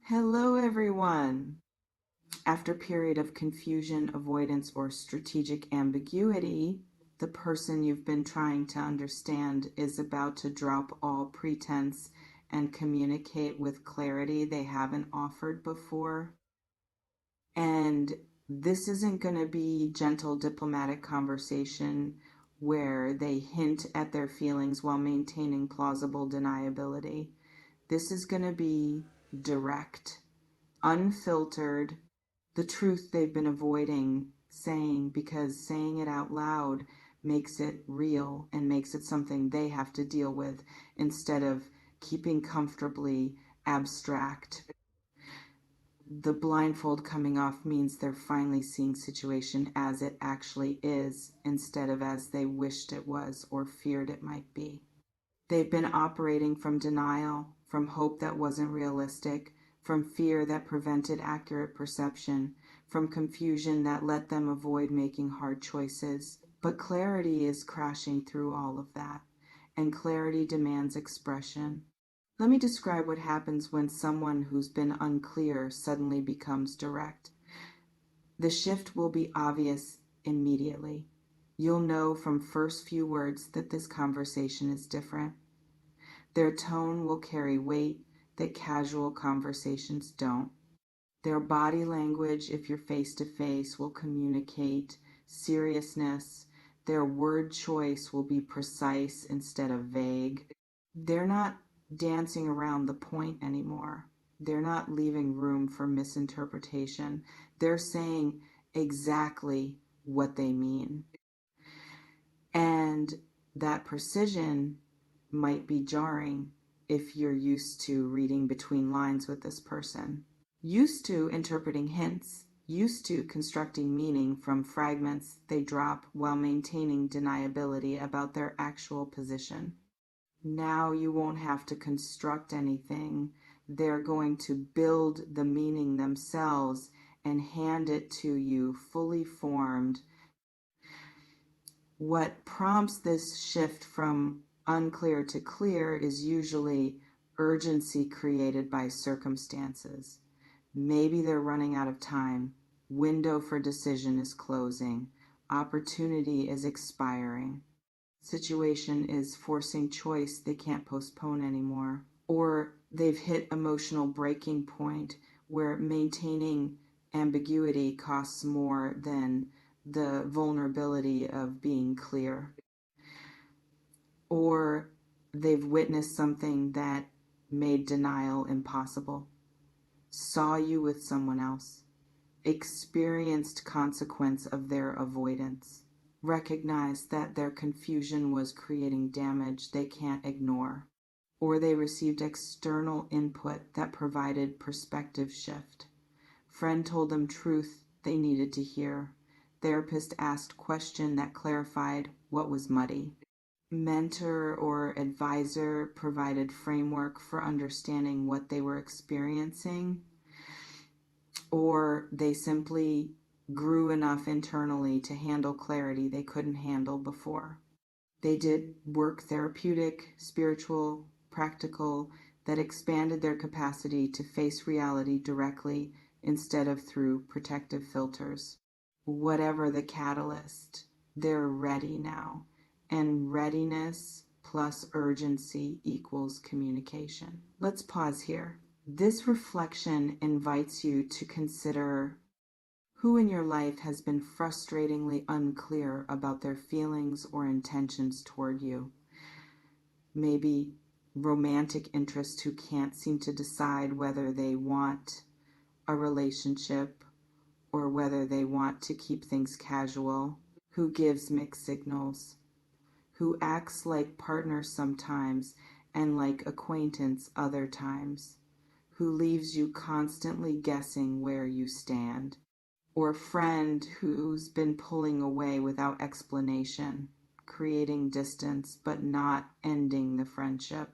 Hello, everyone. After a period of confusion, avoidance, or strategic ambiguity, the person you've been trying to understand is about to drop all pretense and communicate with clarity they haven't offered before. And this isn't going to be gentle diplomatic conversation where they hint at their feelings while maintaining plausible deniability. This is going to be direct, unfiltered, the truth they've been avoiding saying because saying it out loud makes it real and makes it something they have to deal with instead of keeping comfortably abstract. The blindfold coming off means they're finally seeing situation as it actually is instead of as they wished it was or feared it might be. They've been operating from denial, from hope that wasn't realistic, from fear that prevented accurate perception, from confusion that let them avoid making hard choices. But clarity is crashing through all of that, and clarity demands expression. Let me describe what happens when someone who's been unclear suddenly becomes direct. The shift will be obvious immediately. You'll know from first few words that this conversation is different. Their tone will carry weight that casual conversations don't. Their body language, if you're face to face, will communicate seriousness. Their word choice will be precise instead of vague. They're not dancing around the point anymore. They're not leaving room for misinterpretation. They're saying exactly what they mean. And that precision might be jarring if you're used to reading between lines with this person, used to interpreting hints, used to constructing meaning from fragments they drop while maintaining deniability about their actual position. Now you won't have to construct anything. They're going to build the meaning themselves and hand it to you fully formed. What prompts this shift from unclear to clear is usually urgency created by circumstances. Maybe they're running out of time. Window for decision is closing. Opportunity is expiring. Situation is forcing choice they can't postpone anymore. Or they've hit emotional breaking point where maintaining ambiguity costs more than the vulnerability of being clear. Or they've witnessed something that made denial impossible, saw you with someone else, experienced consequence of their avoidance, recognized that their confusion was creating damage they can't ignore, or they received external input that provided perspective shift. Friend told them truth they needed to hear. Therapist asked question that clarified what was muddy. Mentor or advisor provided framework for understanding what they were experiencing, or they simply grew enough internally to handle clarity they couldn't handle before. They did work, therapeutic, spiritual, practical, that expanded their capacity to face reality directly instead of through protective filters. Whatever the catalyst, they're ready now. And readiness plus urgency equals communication. Let's pause here. This reflection invites you to consider who in your life has been frustratingly unclear about their feelings or intentions toward you. Maybe romantic interests who can't seem to decide whether they want a relationship or whether they want to keep things casual, who gives mixed signals, who acts like partner sometimes and like acquaintance other times, who leaves you constantly guessing where you stand, or friend who's been pulling away without explanation, creating distance but not ending the friendship,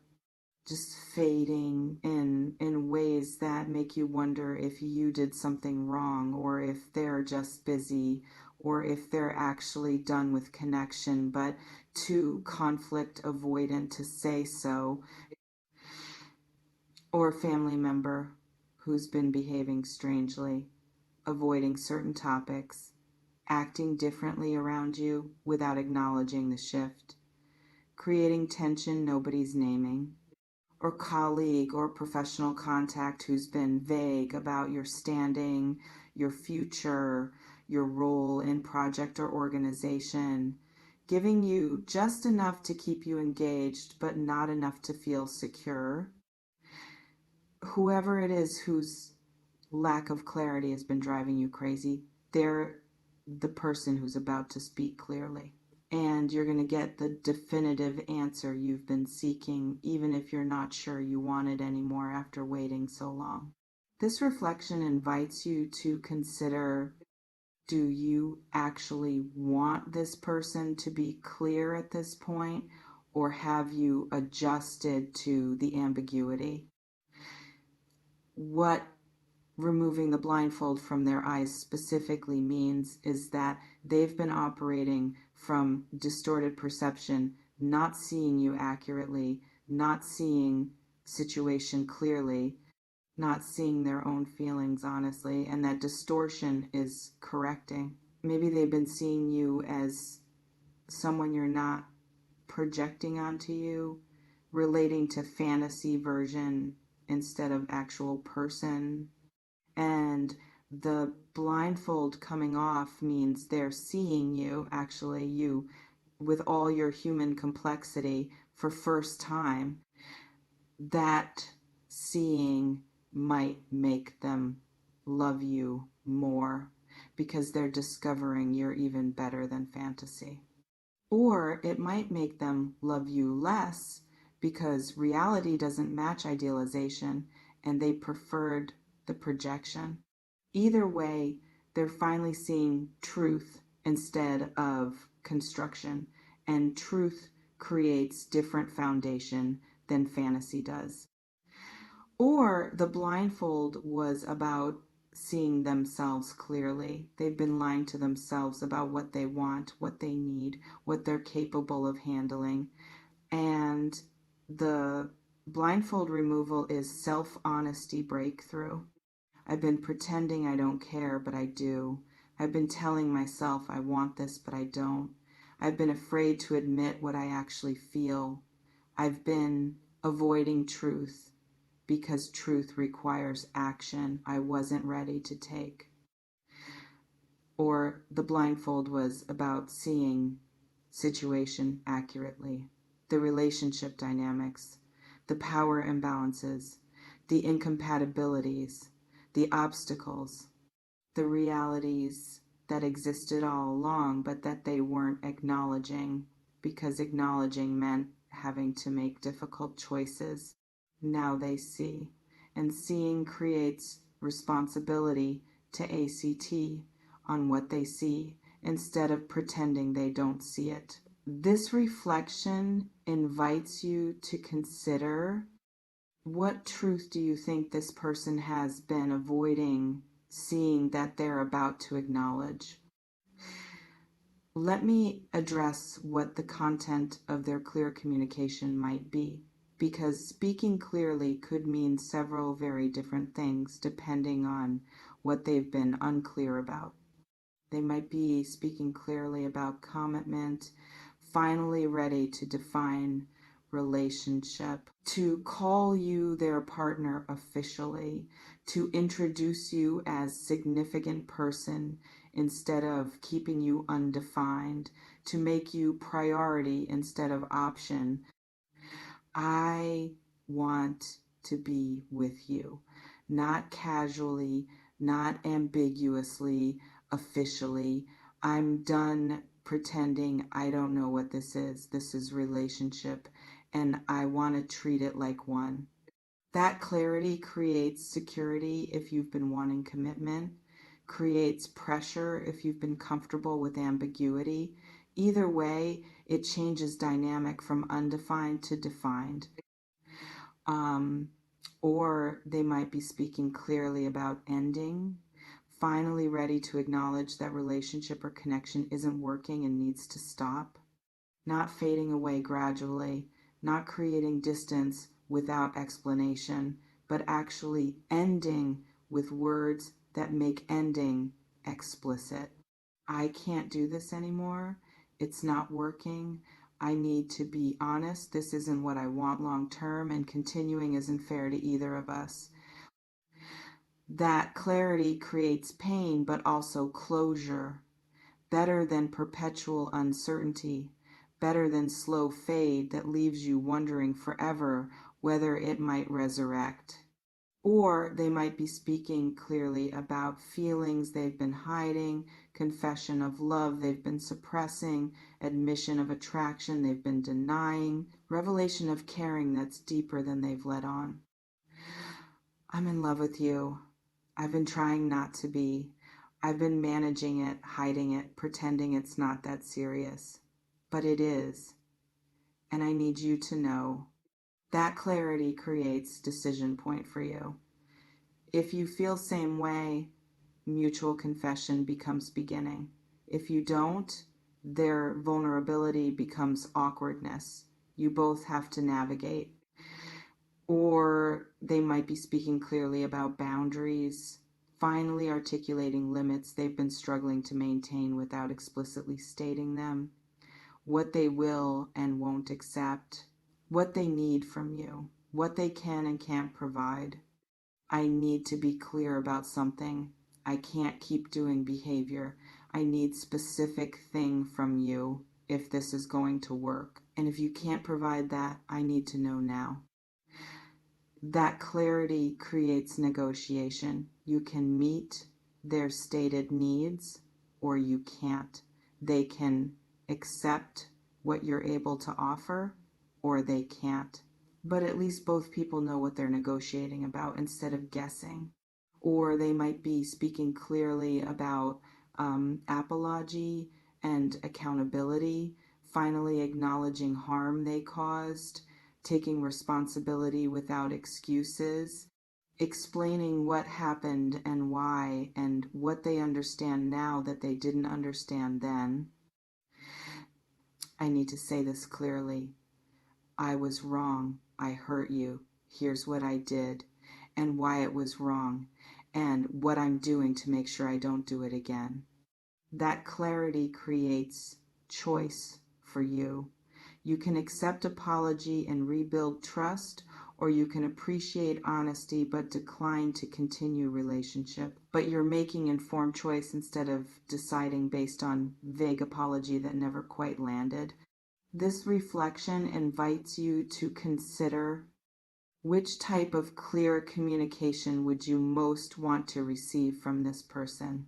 just fading in ways that make you wonder if you did something wrong or if they're just busy or if they're actually done with connection but too conflict avoidant to say so. Or a family member who's been behaving strangely, avoiding certain topics, acting differently around you without acknowledging the shift, creating tension nobody's naming, or colleague or professional contact who's been vague about your standing, your future, your role in project or organization, giving you just enough to keep you engaged but not enough to feel secure. Whoever it is whose lack of clarity has been driving you crazy, they're the person who's about to speak clearly. And you're going to get the definitive answer you've been seeking, even if you're not sure you want it anymore after waiting so long. This reflection invites you to consider, do you actually want this person to be clear at this point, or have you adjusted to the ambiguity? What removing the blindfold from their eyes specifically means is that they've been operating from distorted perception, not seeing you accurately, not seeing situation clearly, not seeing their own feelings honestly, and that distortion is correcting. Maybe they've been seeing you as someone you're not, projecting onto you, relating to fantasy version instead of actual person. And the blindfold coming off means they're seeing you, actually, you with all your human complexity for first time. That seeing might make them love you more because they're discovering you're even better than fantasy. Or it might make them love you less because reality doesn't match idealization and they preferred the projection. Either way, they're finally seeing truth instead of construction, and truth creates different foundation than fantasy does. Or the blindfold was about seeing themselves clearly. They've been lying to themselves about what they want, what they need, what they're capable of handling. And the blindfold removal is self-honesty breakthrough. I've been pretending I don't care, but I do. I've been telling myself I want this, but I don't. I've been afraid to admit what I actually feel. I've been avoiding truth because truth requires action I wasn't ready to take. Or the blindfold was about seeing situation accurately, the relationship dynamics, the power imbalances, the incompatibilities, the obstacles, the realities that existed all along, but that they weren't acknowledging because acknowledging meant having to make difficult choices. Now they see, and seeing creates responsibility to ACT on what they see instead of pretending they don't see it. This reflection invites you to consider, what truth do you think this person has been avoiding seeing that they're about to acknowledge? Let me address what the content of their clear communication might be, because speaking clearly could mean several very different things depending on what they've been unclear about. They might be speaking clearly about commitment, finally ready to define relationship, to call you their partner officially, to introduce you as significant person instead of keeping you undefined, to make you priority instead of option. I want to be with you, not casually, not ambiguously, officially. I'm done pretending I don't know what this is. This is relationship, and I want to treat it like one. That clarity creates security if you've been wanting commitment, creates pressure if you've been comfortable with ambiguity. Either way, it changes dynamic from undefined to defined. Or they might be speaking clearly about ending, finally ready to acknowledge that relationship or connection isn't working and needs to stop, not fading away gradually, not creating distance without explanation, but actually ending with words that make ending explicit. I can't do this anymore. It's not working. I need to be honest. This isn't what I want long term, and continuing isn't fair to either of us. That clarity creates pain, but also closure. Better than perpetual uncertainty. Better than slow fade that leaves you wondering forever whether it might resurrect. Or they might be speaking clearly about feelings they've been hiding, confession of love they've been suppressing, admission of attraction they've been denying, revelation of caring that's deeper than they've let on. I'm in love with you. I've been trying not to be. I've been managing it, hiding it, pretending it's not that serious. But it is. And I need you to know. That clarity creates decision point for you. If you feel same way, mutual confession becomes beginning. If you don't, their vulnerability becomes awkwardness. You both have to navigate. Or they might be speaking clearly about boundaries, finally articulating limits they've been struggling to maintain without explicitly stating them, what they will and won't accept, what they need from you, what they can and can't provide. I need to be clear about something. I can't keep doing behavior. I need specific thing from you if this is going to work. And if you can't provide that, I need to know now. That clarity creates negotiation. You can meet their stated needs or you can't. They can accept what you're able to offer or they can't. But at least both people know what they're negotiating about instead of guessing. Or they might be speaking clearly about apology and accountability, finally acknowledging harm they caused, taking responsibility without excuses, explaining what happened and why and what they understand now that they didn't understand then. I need to say this clearly. I was wrong. I hurt you. Here's what I did and why it was wrong and what I'm doing to make sure I don't do it again. That clarity creates choice for you. You can accept apology and rebuild trust, or you can appreciate honesty but decline to continue relationship. But you're making informed choice instead of deciding based on vague apology that never quite landed. This reflection invites you to consider which type of clear communication would you most want to receive from this person.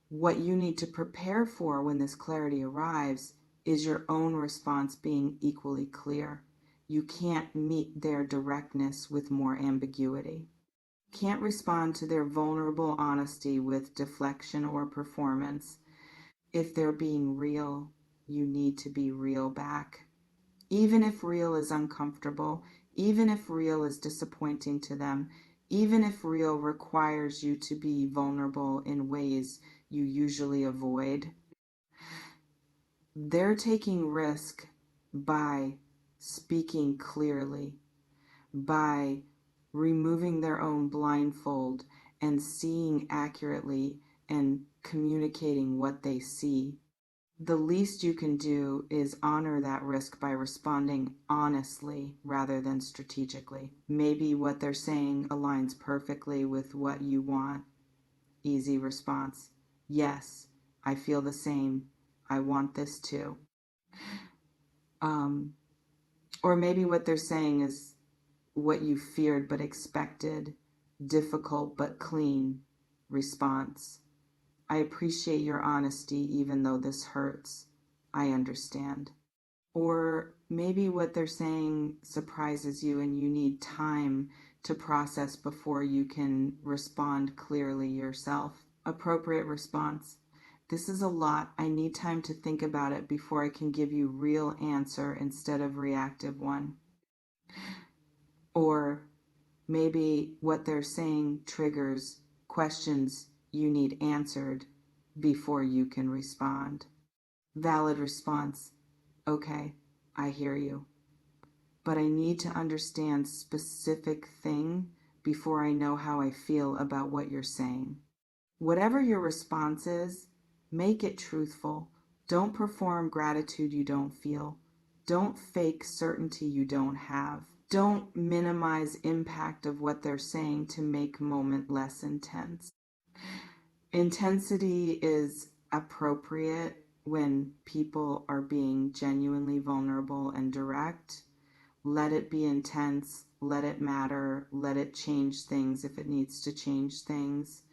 What you need to prepare for when this clarity arrives is your own response being equally clear. You can't meet their directness with more ambiguity. You can't respond to their vulnerable honesty with deflection or performance. If they're being real, you need to be real back. Even if real is uncomfortable, even if real is disappointing to them, even if real requires you to be vulnerable in ways you usually avoid. They're taking risk by speaking clearly, by removing their own blindfold and seeing accurately and communicating what they see. The least you can do is honor that risk by responding honestly rather than strategically. Maybe what they're saying aligns perfectly with what you want. Easy response. Yes, I feel the same. I want this too. Or maybe what they're saying is what you feared but expected. Difficult but clean response. I appreciate your honesty even though this hurts. I understand. Or maybe what they're saying surprises you and you need time to process before you can respond clearly yourself. Appropriate response. This is a lot. I need time to think about it before I can give you real answer instead of reactive one. Or maybe what they're saying triggers questions you need answered before you can respond. Valid response. Okay, I hear you. but I need to understand specific thing before I know how I feel about what you're saying. Whatever your response is, make it truthful. Don't perform gratitude you don't feel. Don't fake certainty you don't have. Don't minimize impact of what they're saying to make moment less intense. Intensity is appropriate when people are being genuinely vulnerable and direct. Let it be intense, let it matter, let it change things if it needs to change things.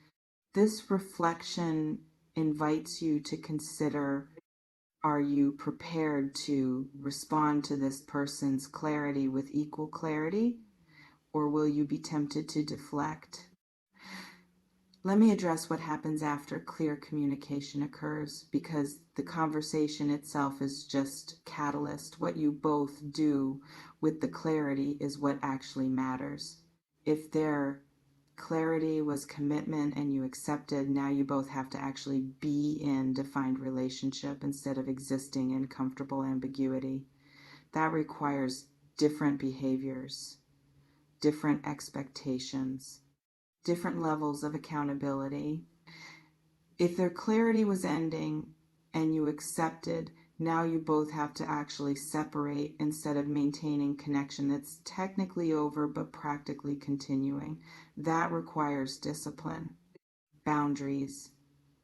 This reflection invites you to consider, are you prepared to respond to this person's clarity with equal clarity, or will you be tempted to deflect? Let me address what happens after clear communication occurs, because the conversation itself is just catalyst. What you both do with the clarity is what actually matters. If their clarity was commitment and you accepted, now you both have to actually be in defined relationship instead of existing in comfortable ambiguity. That requires different behaviors, different expectations, different levels of accountability. If their clarity was ending and you accepted, now you both have to actually separate instead of maintaining connection that's technically over but practically continuing. That requires discipline, boundaries,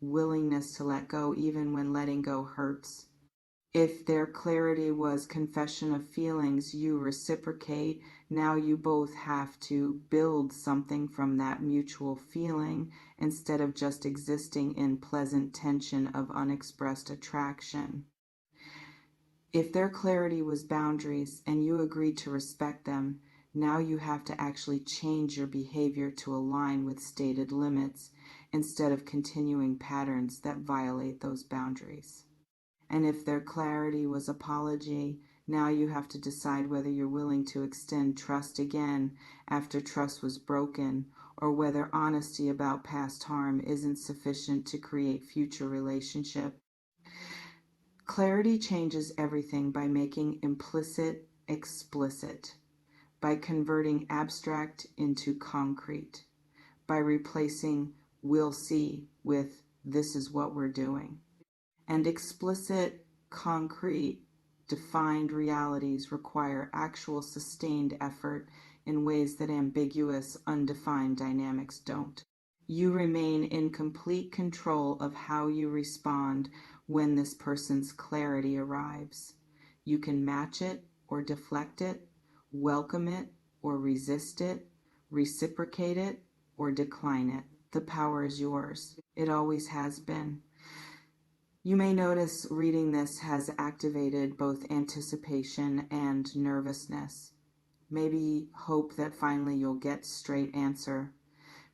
willingness to let go even when letting go hurts. If their clarity was confession of feelings, you reciprocate. Now you both have to build something from that mutual feeling instead of just existing in pleasant tension of unexpressed attraction. If their clarity was boundaries and you agreed to respect them, now you have to actually change your behavior to align with stated limits instead of continuing patterns that violate those boundaries. And if their clarity was apology, now you have to decide whether you're willing to extend trust again after trust was broken, or whether honesty about past harm isn't sufficient to create future relationship. Clarity changes everything by making implicit explicit, by converting abstract into concrete, by replacing we'll see with this is what we're doing. And explicit, concrete, defined realities require actual sustained effort in ways that ambiguous, undefined dynamics don't. You remain in complete control of how you respond when this person's clarity arrives. You can match it or deflect it, welcome it or resist it, reciprocate it or decline it. The power is yours. It always has been. You may notice reading this has activated both anticipation and nervousness. Maybe hope that finally you'll get straight answer.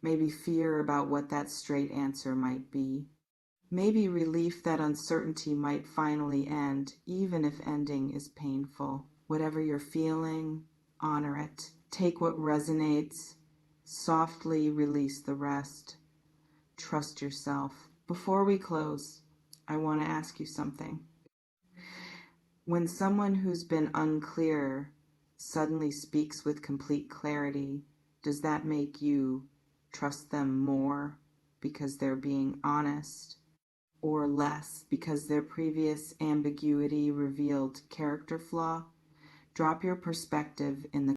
Maybe fear about what that straight answer might be. Maybe relief that uncertainty might finally end, even if ending is painful. Whatever you're feeling, honor it. Take what resonates. Softly release the rest. Trust yourself. Before we close, I want to ask you something. When someone who's been unclear suddenly speaks with complete clarity, does that make you trust them more because they're being honest, or less because their previous ambiguity revealed character flaw? Drop your perspective in the